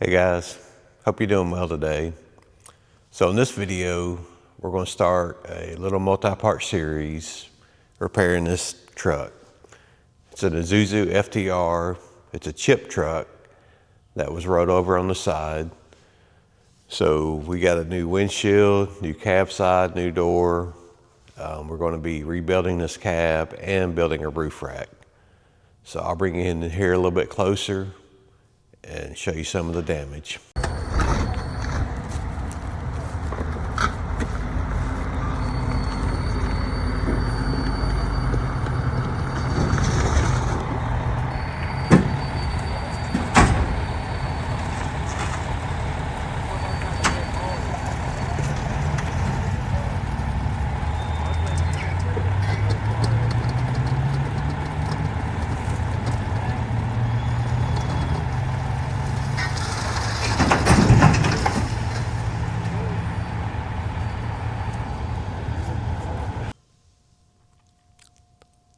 Hey guys, hope you're doing well today. So in this video, we're going to start a little multi-part series repairing this truck. It's an Isuzu FTR. It's a chip truck that was rolled over on the side. So we got a new windshield, new cab side, new door. We're going to be rebuilding this cab and building a roof rack. So I'll bring you in here a little bit closer and show you some of the damage.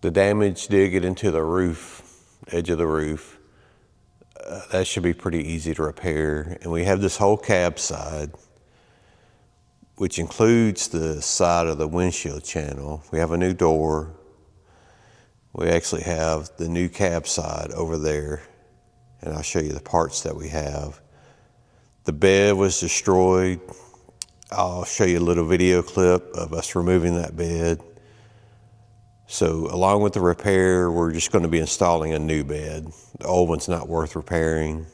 The damage did get into the roof, edge of the roof. That should be pretty easy to repair. And we have this whole cab side, which includes the side of the windshield channel. We have a new door. We actually have the new cab side over there. And I'll show you the parts that we have. The bed was destroyed. I'll show you a little video clip of us removing that bed. So along with the repair, we're just going to be installing a new bed. The old one's not worth repairing.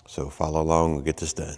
So follow along, we'll get this done.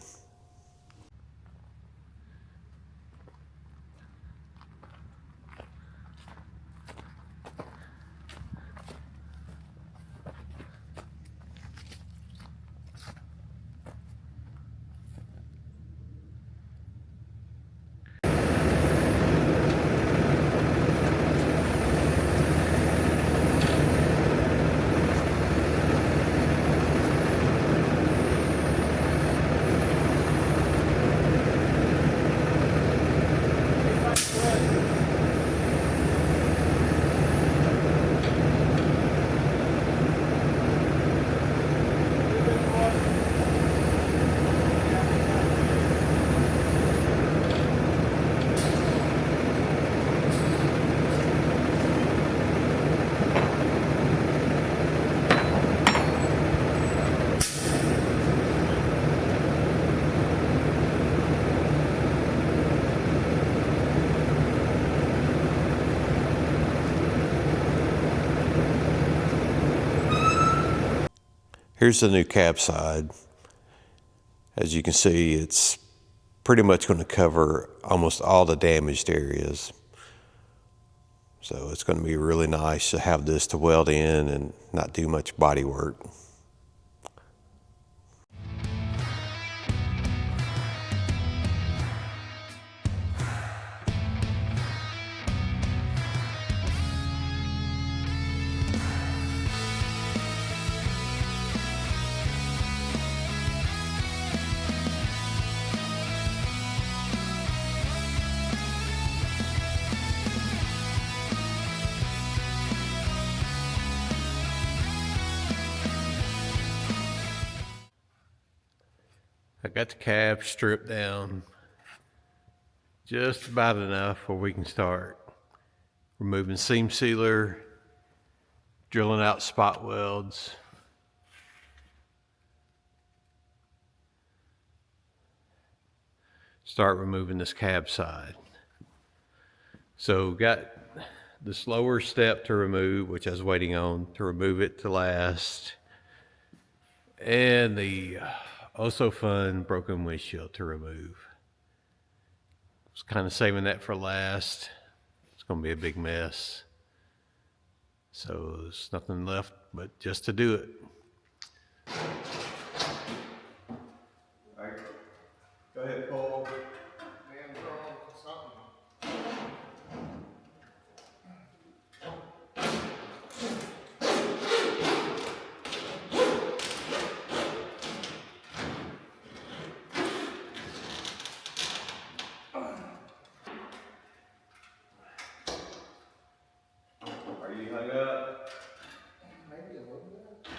Here's the new cab side. As you can see, it's pretty much going to cover almost all the damaged areas. So it's going to be really nice to have this to weld in and not do much body work. I got the cab stripped down just about enough where we can start removing seam sealer, drilling out spot welds. Start removing this cab side. So got the slower step to remove, which I was waiting on to remove it to last. And the also fun broken windshield to remove. I was kind of saving that for last. It's going to be a big mess. So there's nothing left but just to do it. All right. Go ahead, Paul. Are you hung up? Maybe a little bit.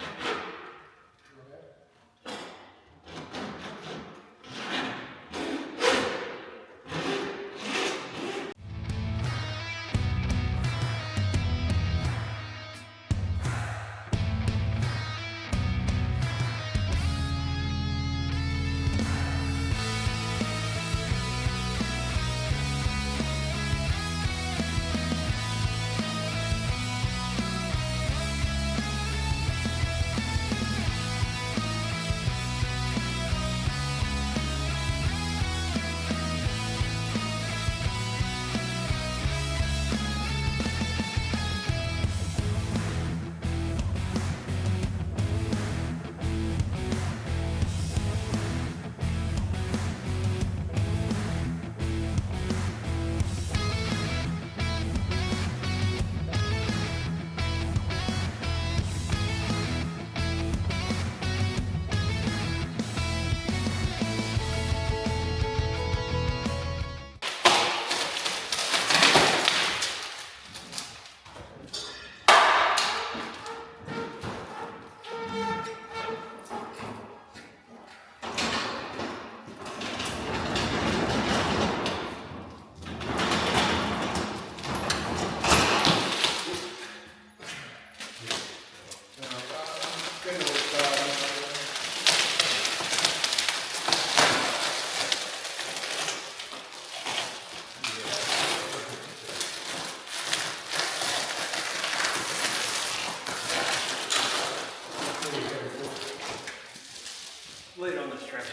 lay it on this track.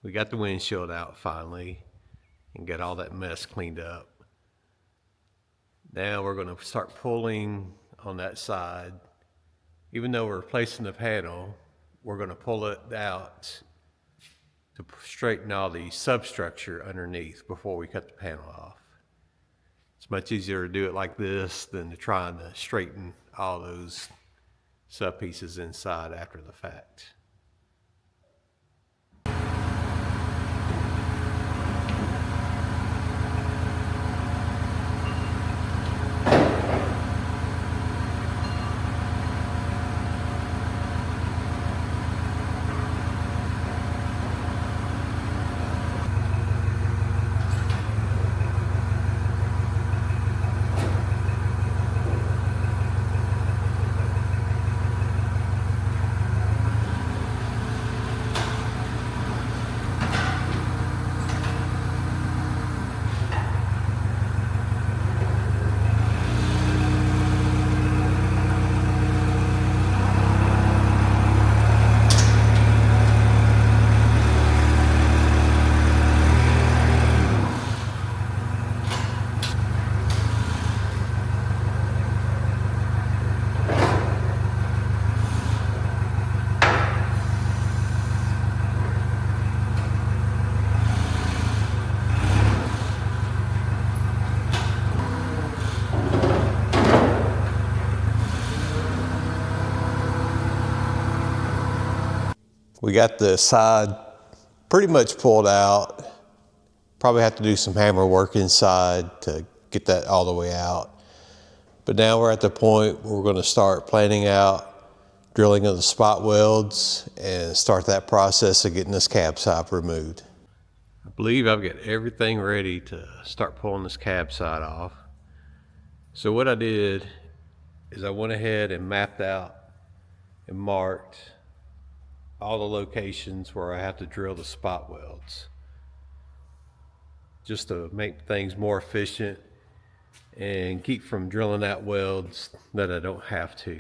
We got the windshield out finally and got all that mess cleaned up. Now we're going to start pulling on that side. Even though we're replacing the panel, we're going to pull it out to straighten all the substructure underneath before we cut the panel off. It's much easier to do it like this than to try to straighten all those sub pieces inside after the fact. We got the side pretty much pulled out. Probably have to do some hammer work inside to get that all the way out. But now we're at the point where we're going to start planning out drilling of the spot welds and start that process of getting this cab side removed. I believe I've got everything ready to start pulling this cab side off. So what I did is I went ahead and mapped out and marked all the locations where I have to drill the spot welds, just to make things more efficient and keep from drilling out welds that I don't have to.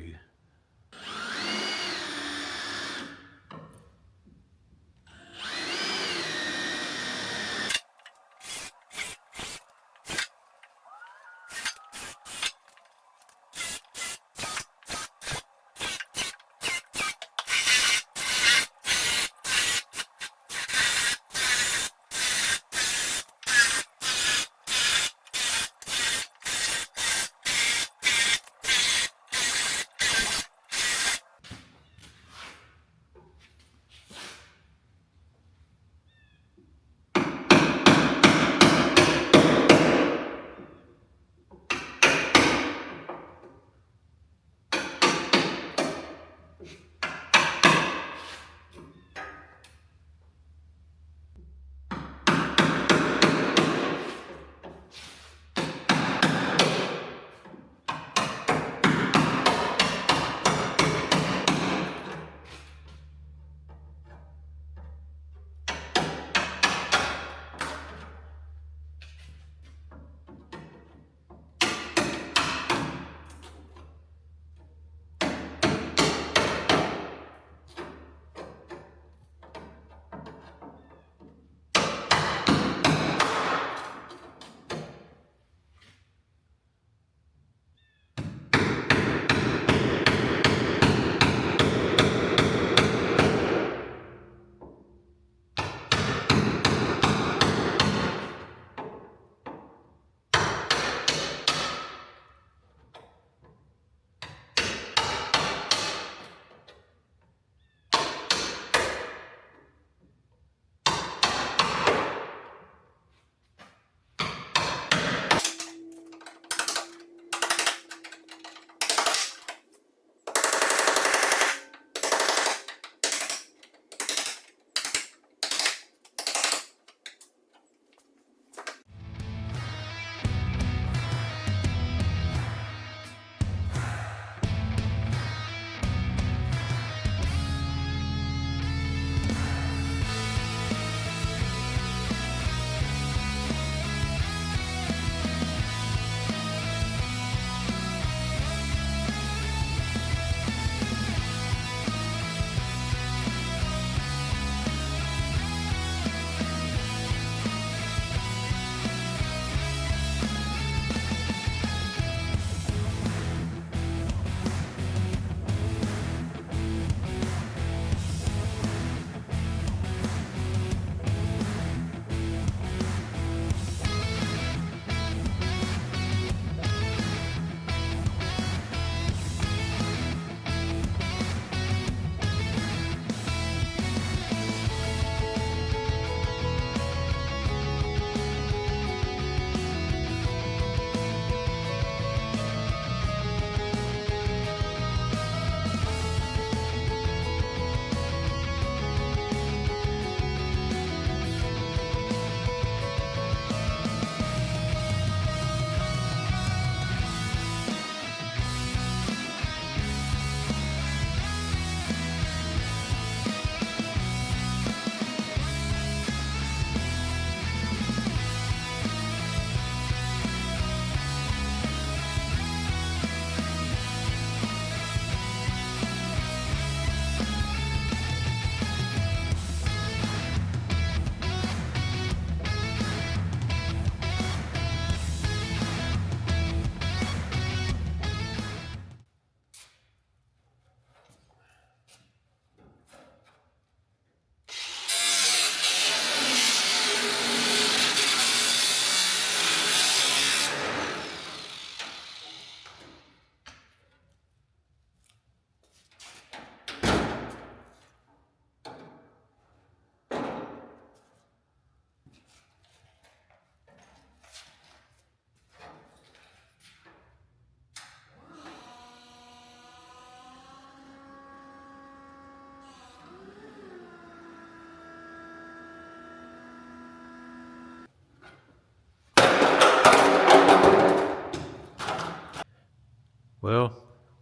Well,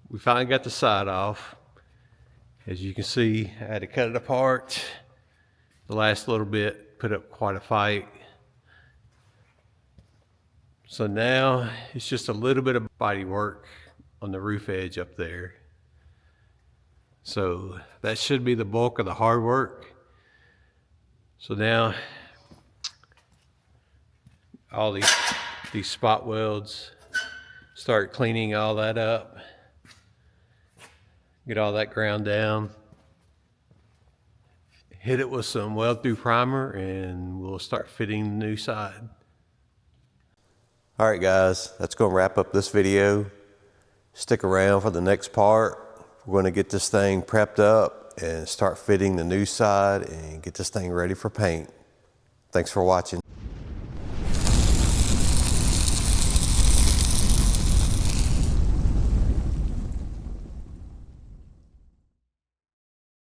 we finally got the side off. As you can see, I had to cut it apart the last little bit, put up quite a fight. So now it's just a little bit of body work on the roof edge up there. So that should be the bulk of the hard work. So now all these spot welds, start cleaning all that up, get all that ground down, hit it with some weld through primer, and we'll start fitting the new side. All right, guys, that's going to wrap up this video. Stick around for the next part. We're going to get this thing prepped up and start fitting the new side and get this thing ready for paint. Thanks for watching.